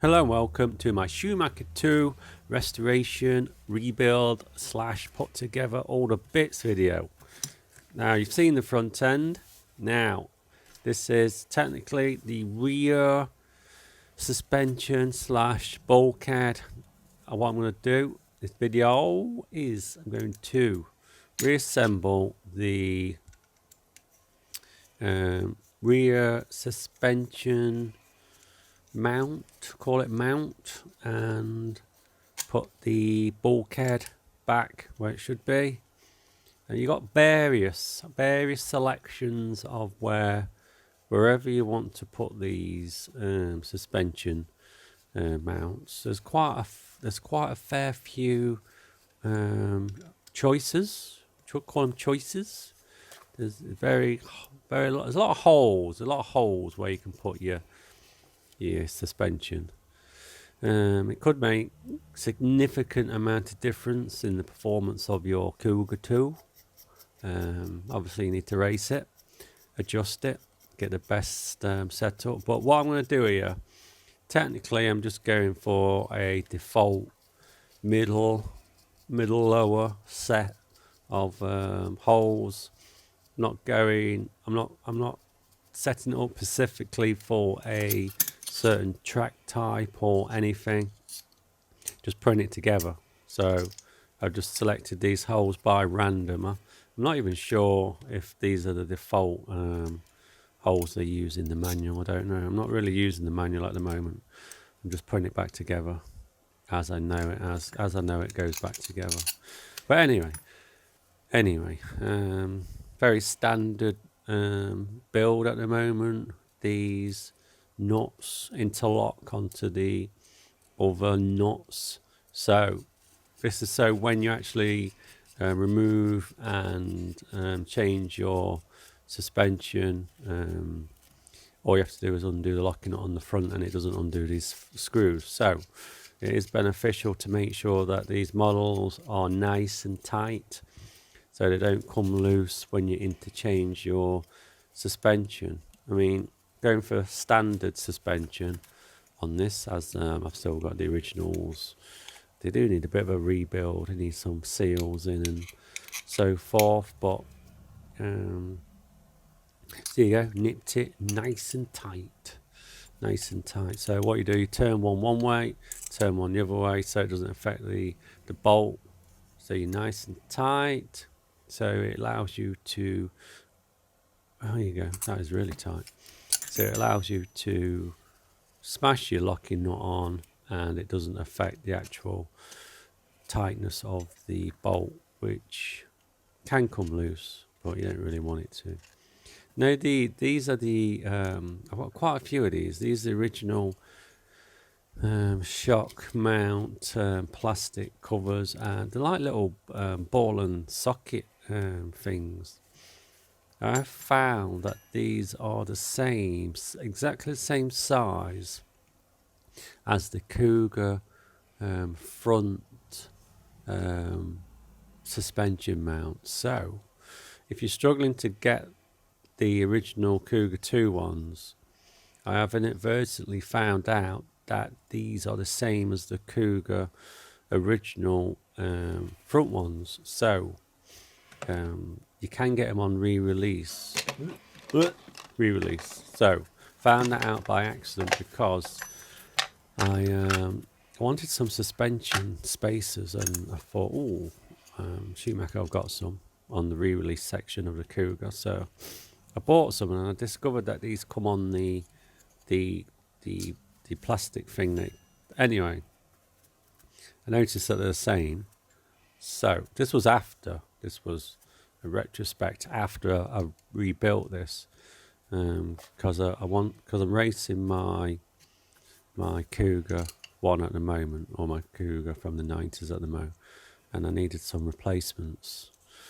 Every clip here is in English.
Hello and welcome to my Schumacher 2 restoration, rebuild / put together all the bits video. Now you've seen the front end. Now this is technically the rear suspension / bulkhead. What I'm going to do this video is I'm going to reassemble the rear suspension mount, call it mount, and put the bulkhead back where it should be. And you got various selections of wherever you want to put these suspension mounts. There's quite a fair few choices. Call them choices. There's there's a lot of holes where you can put your suspension. It could make significant amount of difference in the performance of your Cougar 2. Obviously you need to race it, adjust it, get the best setup. But what I'm going to do here, technically I'm just going for a default middle lower set of holes. I'm not setting it up specifically for a certain track type or anything, just putting it together. So I've just selected these holes by random. I'm not even sure if these are the default holes they use in the manual. I don't know. I'm not really using the manual at the moment. I'm just putting it back together as I know it, as I know it goes back together. But anyway, very standard build at the moment. These nuts interlock onto the other nuts, so this is so when you actually remove and change your suspension, all you have to do is undo the locking nut on the front, and it doesn't undo these screws. So it is beneficial to make sure that these models are nice and tight, so they don't come loose when you interchange your suspension. I mean, going for standard suspension on this, as I've still got the originals, they do need a bit of a rebuild. They need some seals in and so forth, but there you go, nipped it nice and tight. So what you do, you turn one way, turn one the other way, so it doesn't affect the bolt. So you're nice and tight, so it allows you to, there you go, that is really tight. So it allows you to smash your locking nut on, and it doesn't affect the actual tightness of the bolt, which can come loose, but you don't really want it to. Now these are the I've got quite a few of these. These are the original shock mount plastic covers, and they're like little ball and socket things. I found that these are the same, exactly the same size as the Cougar front suspension mount. So if you're struggling to get the original Cougar 2 ones, I have inadvertently found out that these are the same as the Cougar original front ones. So you can get them on re-release. So found that out by accident because I wanted some suspension spacers, and I thought, oh, Schumacher, I've got some on the re-release section of the Cougar. So I bought some, and I discovered that these come on the plastic thing. Anyway, I noticed that they're the same. So this was a retrospect after I rebuilt this, because I'm racing my Cougar 1 at the moment, or my Cougar from the 90s at the moment, and I needed some replacements.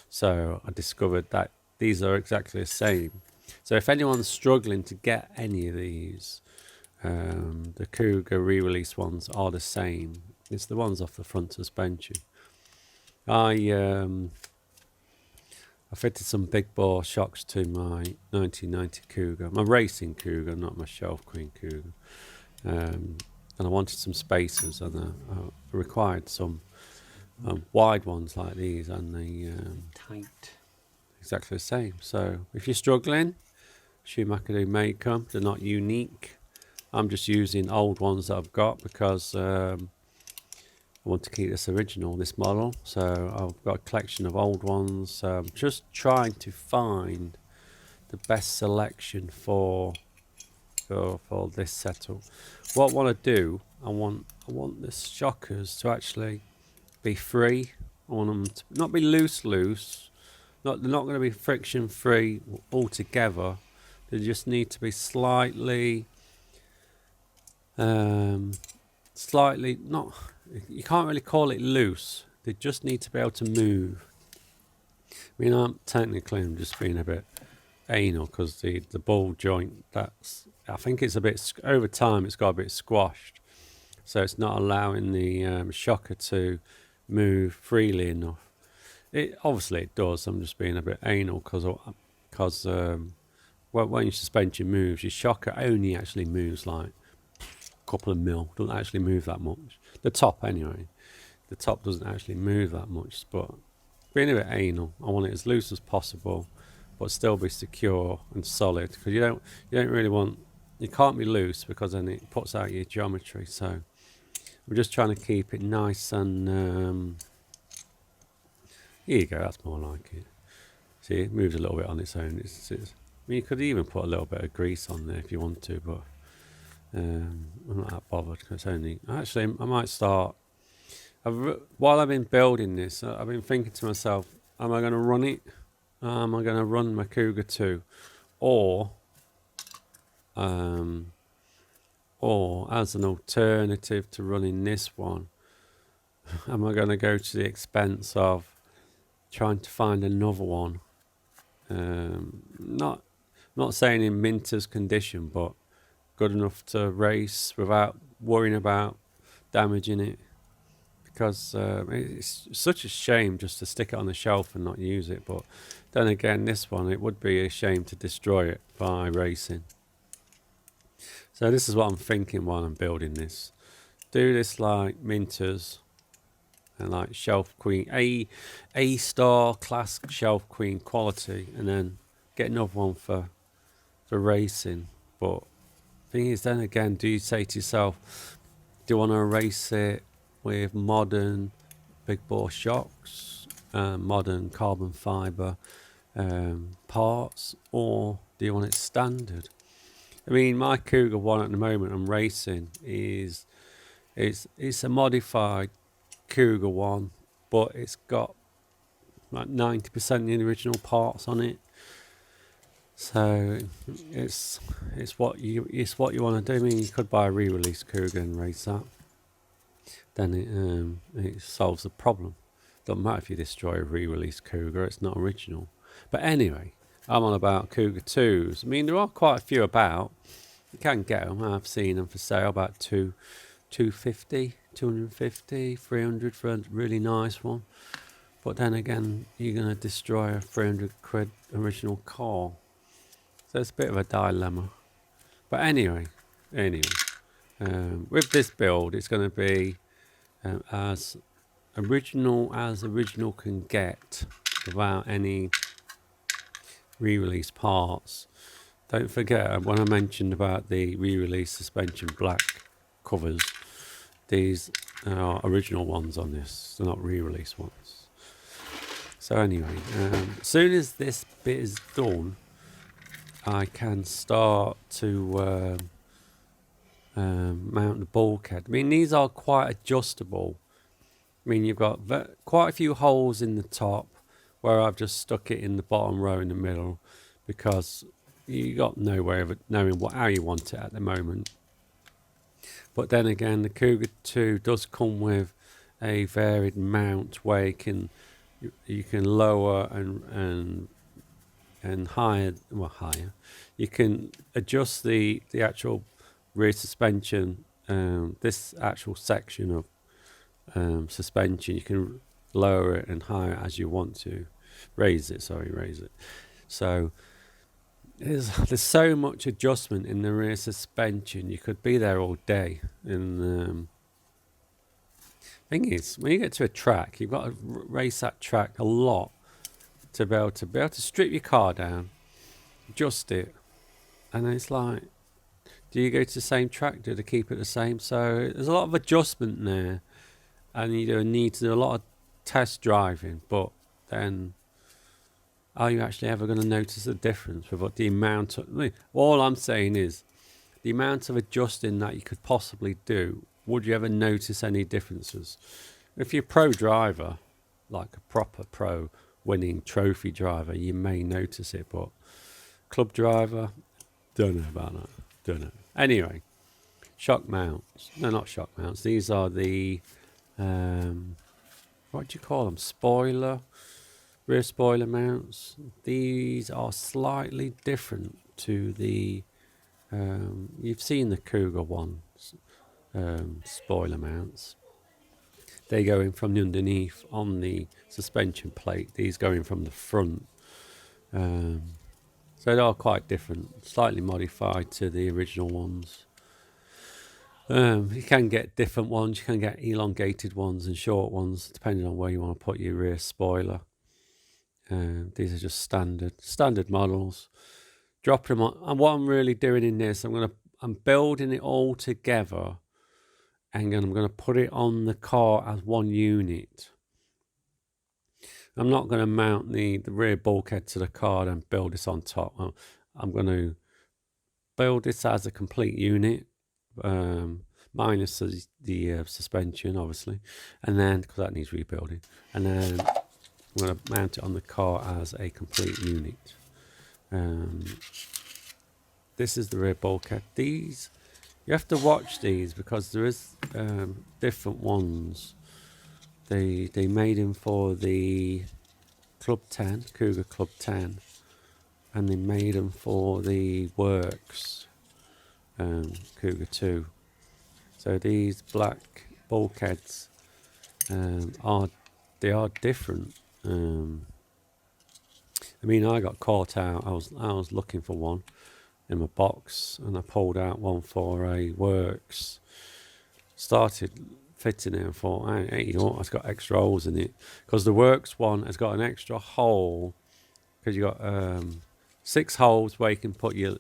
So I discovered that these are exactly the same. So if anyone's struggling to get any of these, the Cougar re-release ones are the same. It's the ones off the front suspension. I fitted some big bore shocks to my 1990 Cougar, my racing Cougar, not my Shelf Queen Cougar. and I wanted some spacers, and I required some wide ones like these, and the tight, exactly the same. So if you're struggling, Schumacher do make them. They're not unique. I'm just using old ones that I've got because I want to keep this original, this model. So I've got a collection of old ones. I'm just trying to find the best selection for this setup. What I want to do, I want the shockers to actually be free. I want them to not be loose. They're not going to be friction free altogether. They just need to be slightly not. You can't really call it loose. They just need to be able to move. I mean, I'm just being a bit anal because the ball joint, I think it's a bit, over time it's got a bit squashed, so it's not allowing the shocker to move freely enough. Obviously it does. I'm just being a bit anal because when your suspension moves, your shocker only actually moves like a couple of mil. Doesn't actually move that much. The top anyway. The top doesn't actually move that much. But being a bit anal, I want it as loose as possible, but still be secure and solid. Because you don't really want. You can't be loose because then it puts out your geometry. So we're just trying to keep it nice and. Here you go. That's more like it. See, it moves a little bit on its own. I mean, you could even put a little bit of grease on there if you want to, but I'm not that bothered because it's only. Actually, I might start. While I've been building this, I've been thinking to myself, am I going to run it? Am I going to run my Cougar 2? Or as an alternative to running this one, am I going to go to the expense of trying to find another one? Not saying in Minter's condition, but good enough to race without worrying about damaging it. Because it's such a shame just to stick it on the shelf and not use it. But then again, this one, it would be a shame to destroy it by racing. So this is what I'm thinking while I'm building this. Do this like Minter's and like Shelf Queen, A star class Shelf Queen quality, and then get another one for racing. But thing is, then again, do you say to yourself, do you want to race it with modern big bore shocks, modern carbon fibre parts, or do you want it standard? I mean, my Cougar 1 at the moment I'm racing it's a modified Cougar 1, but it's got like 90% of the original parts on it. So it's what you want to do. I mean, you could buy a re-release Cougar and race that. Then it solves the problem. Doesn't matter if you destroy a re-release Cougar; it's not original. But anyway, I'm on about Cougar 2s. I mean, there are quite a few about. You can get them. I've seen them for sale about 250, 250, 300 for a really nice one. But then again, you're going to destroy a 300 quid original car. So it's a bit of a dilemma. But anyway, with this build, it's going to be as original can get without any re-release parts. Don't forget when I mentioned about the re-release suspension black covers, these are original ones on this. They're not re-release ones. So anyway, as soon as this bit is done, I can start to mount the bulkhead. I mean, these are quite adjustable. I mean, you've got quite a few holes in the top where I've just stuck it in the bottom row in the middle because you got no way of knowing how you want it at the moment. But then again, the Cougar 2 does come with a varied mount where you can lower and higher. You can adjust the actual rear suspension. This actual section of suspension, you can lower it and higher as you want to. Raise it. So there's so much adjustment in the rear suspension. You could be there all day. And thing is, when you get to a track, you've got to race that track a lot to be able to strip your car down, adjust it, and then it's like, do you go to the same track? Do they keep it the same? So there's a lot of adjustment there, and you need to do a lot of test driving. But then, are you actually ever going to notice a difference with what the amount of? All I'm saying is, the amount of adjusting that you could possibly do. Would you ever notice any differences? If you're a pro driver, like a proper pro winning trophy driver, you may notice it, but club driver, don't know about that. Don't know. Anyway, shock mounts. No, not shock mounts. These are the, what do you call them? Rear spoiler mounts. These are slightly different to the, you've seen the Cougar ones, spoiler mounts. They go in from the underneath on the suspension plate. These go in from the front. So they are quite different, slightly modified to the original ones. You can get different ones. You can get elongated ones and short ones, depending on where you want to put your rear spoiler. These are just standard models. Dropping them on, and what I'm really doing in this, I'm building it all together, and I'm going to put it on the car as one unit. I'm not going to mount the rear bulkhead to the car and build this on top. I'm going to build this as a complete unit, minus the suspension, obviously, and then because that needs rebuilding, and then I'm going to mount it on the car as a complete unit. This is the rear bulkhead. These, you have to watch these because there is different ones. They made them for the Club 10, Cougar Club 10, and they made them for the Works Cougar 2. So these black bulkheads are different. I mean, I got caught out. I was looking for one in my box, and I pulled out one for a Works. Started fitting it and thought, hey, you know what? It's got extra holes in it, because the Works one has got an extra hole, because you got 6 holes where you can put your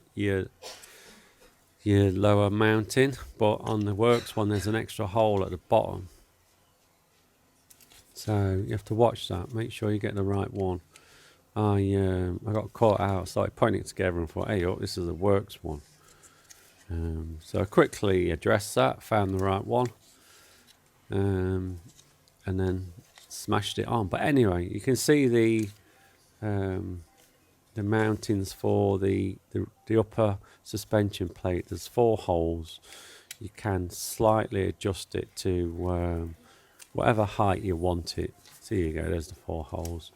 lower mounting, but on the Works one there's an extra hole at the bottom. So you have to watch that. Make sure you get the right one. I got caught out, started putting it together and thought, hey, oh, this is a Works one. So I quickly addressed that, found the right one, and then smashed it on. But anyway, you can see the mountings for the upper suspension plate. There's 4 holes. You can slightly adjust it to whatever height you want it. So there you go, there's the 4 holes.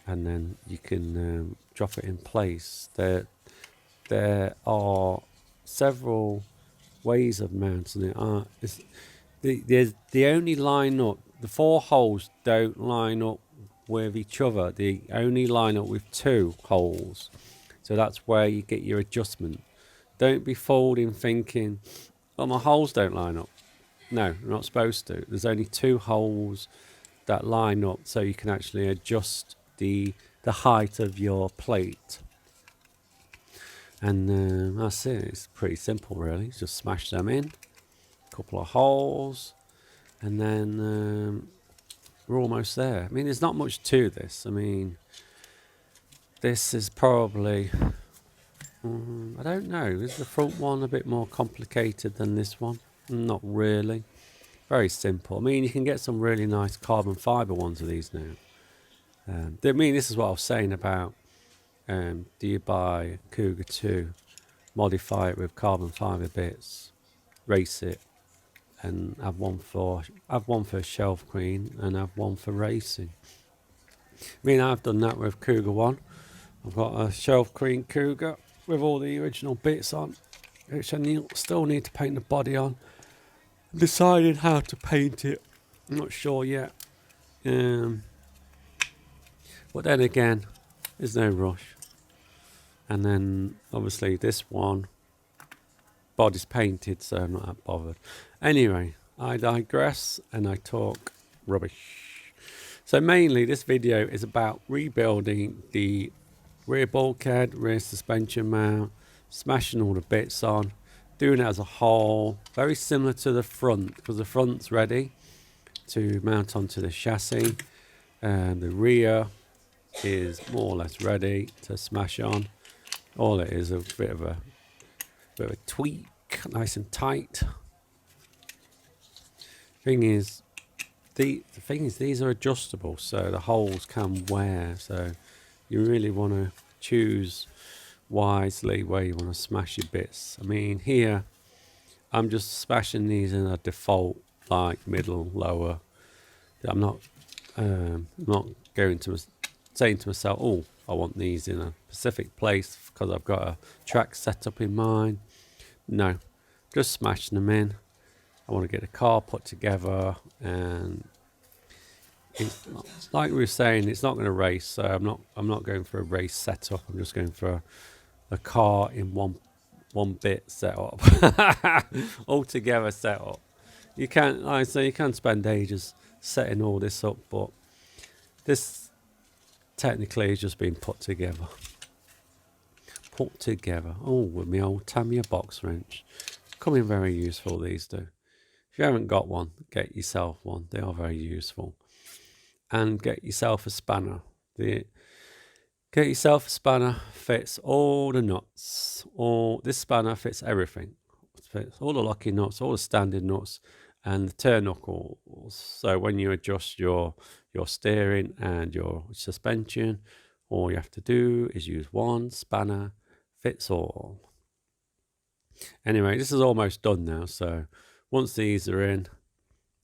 And then you can drop it in place. There are several ways of mounting it. They only line up, the 4 holes don't line up with each other. They only line up with 2 holes. So that's where you get your adjustment. Don't be fooled in thinking, oh, my holes don't line up. No, they're not supposed to. There's only 2 holes that line up, so you can actually adjust the height of your plate. And that's it. It's pretty simple, really. Just smash them in, a couple of holes, and then we're almost there. I mean, there's not much to this. I mean, this is probably, I don't know, is the front one a bit more complicated than this one? Not really. Very simple. I mean, you can get some really nice carbon fibre ones of these now. I mean, this is what I was saying about, do you buy a Cougar 2, modify it with carbon fibre bits, race it, and have one for a shelf queen and have one for racing. I mean, I've done that with Cougar 1. I've got a shelf queen Cougar with all the original bits on, which I still need to paint the body on. I'm deciding how to paint it. I'm not sure yet. But then again, there's no rush. And then obviously this one, body's painted, so I'm not that bothered. Anyway, I digress and I talk rubbish. So mainly this video is about rebuilding the rear bulkhead, rear suspension mount, smashing all the bits on, doing it as a whole, very similar to the front, because the front's ready to mount onto the chassis, and the rear is more or less ready to smash on. All it is a bit of a tweak, nice and tight. The thing is these are adjustable, so the holes can wear, so you really want to choose wisely where you want to smash your bits. I mean, here I'm just smashing these in a default, like middle, lower. I'm not going to saying to myself, oh, I want these in a specific place because I've got a track set up in mind. No, just smashing them in. I want to get a car put together, and it's like we were saying, it's not going to race, so I'm not going for a race setup. I'm just going for a car in one bit setup, all together setup. You can't, like I say, you can spend ages setting all this up, but this technically is just being put together. Oh, with my old Tamiya box wrench, coming very useful these days. If you haven't got one, get yourself one. They are very useful. And get yourself a spanner. Get yourself a spanner, fits all the nuts. This spanner fits everything. It fits all the locking nuts, all the standing nuts, and the turnbuckles. So when you adjust your steering and your suspension, all you have to do is use one spanner, fits all. Anyway, this is almost done now, so once these are in,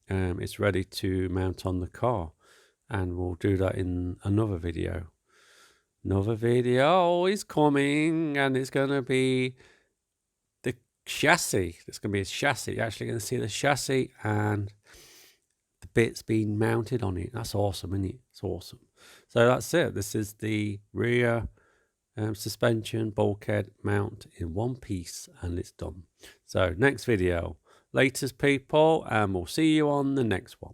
it's ready to mount on the car, and we'll do that in another video. Another video is coming, and it's going to be the chassis. It's going to be a chassis. You're actually going to see the chassis and the bits being mounted on it. That's awesome, isn't it? It's awesome. So that's it. This is the rear suspension bulkhead mount in one piece, and it's done. So next video. Latest people, and we'll see you on the next one.